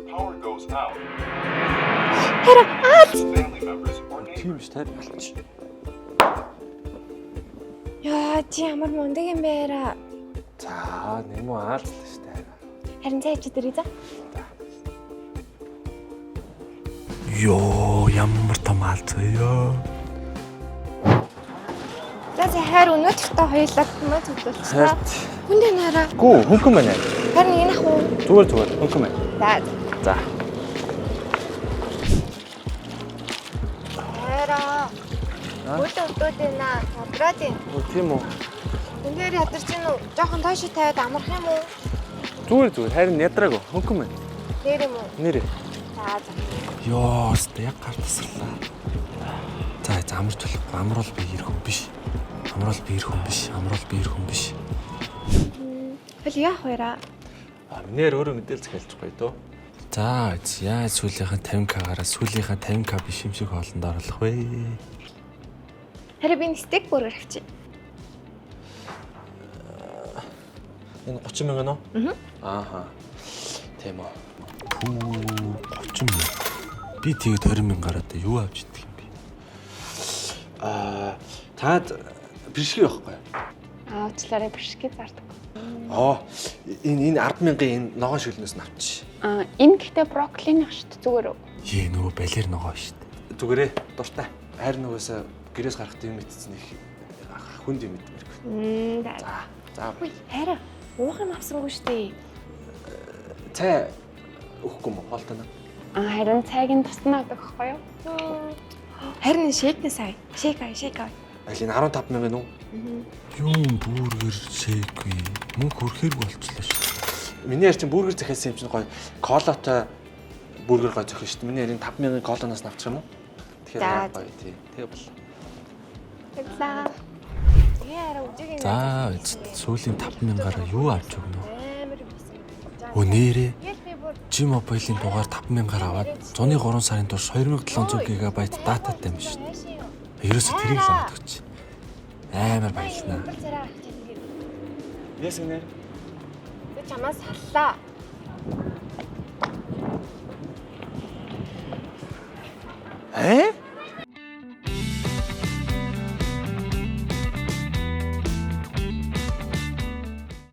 power goes out, Харин family members or neighbors. Тийм ш тань болчих. яа чи ямар мундаг юм бэ Хараа. За нэмүү аалзлаа штэ. Харин цай чи дэрээ за. Йоо ямар том аалзгаа. За хайр өнөөдөртөө хоёулаа хүмүүс хөдөлсөн. Хайрт. Хүндээ нараа. Гүү хөнгөн байна. Харин энэ ах уу? Зүгээр хөнгөн байна. За. За. Хараа. Өдөөд наа тодроод юм. Тийм үү. Үнээр ядарч гин үү? Жохон тоош тавиад амрах юм уу? Зүгээр харин ядраагүй хөнгөн байна. Нэр юм уу? Нэрээ. За. Йоо өстө яг гар тасарлаа. За амар төлөхгүй амруул би ирэх хүн биш. Амруул би ирэх хүн биш. Хөл яах вэ? Нэр өөрөө мэдээл захиалчихгүй дөө. За яаж сүүлийнхаа 50k-аараа сүүлийнхаа 50k биш юм шиг хоолнд оруулах вэ? Харин би стейк бургер авчи. Энэ 30 мянга нөө? Ааха. Тийм үү. 30 мянга. Би тэгээд 20 мянгаараа дэ юу авч идэх юм бэ? Таад бэршгүй байхгүй. Уучлаарай бишгээ зардаг. Энэ 10,000-ын энэ ногоон шүлнээс нь авчи. Энэ гэхдээ брокколиных шүү дээ зүгээр үү? Нөгөө балер ногоо шүү дээ. Зүгээрээ дуртай. Харин нөгөөсөө гэрээс гарахт юм итцэн их хүнд юм идмэргүй. За. Үй, хараа. Уух юм авсангүй шүү дээ. Цай өгөхгүй мө хоолтойно. Харин цайг нь туснаа өгөх байхгүй юу? Харин шейкнэ сая. Шейк ай. Аль энэ 15,000 уу? Юм бүргэр шейкгүй. Мөнгө хөрхээргүй болчихлоо шүү. Миний яар чинь бүргэр захиасан юм чинь гоё. Колотой бүргэр гоё зохино шүү. Миний ярин 5,000-ын колоноос авчих юм уу? Тэгэхээр гоё тий. Тэгээ бол. За сүүлийн 5,000-аараа юу авч өгнө? Нэрээ G-Mobile-ийн дугаар 5,000-аар аваад 103 сарын турш 2700 ГБ дататай юм шүү. Ерөөсө тэрийг л аваад өгч. Амар баярлнаа. Яс нэр. Би чамаас саллаа. Ээ?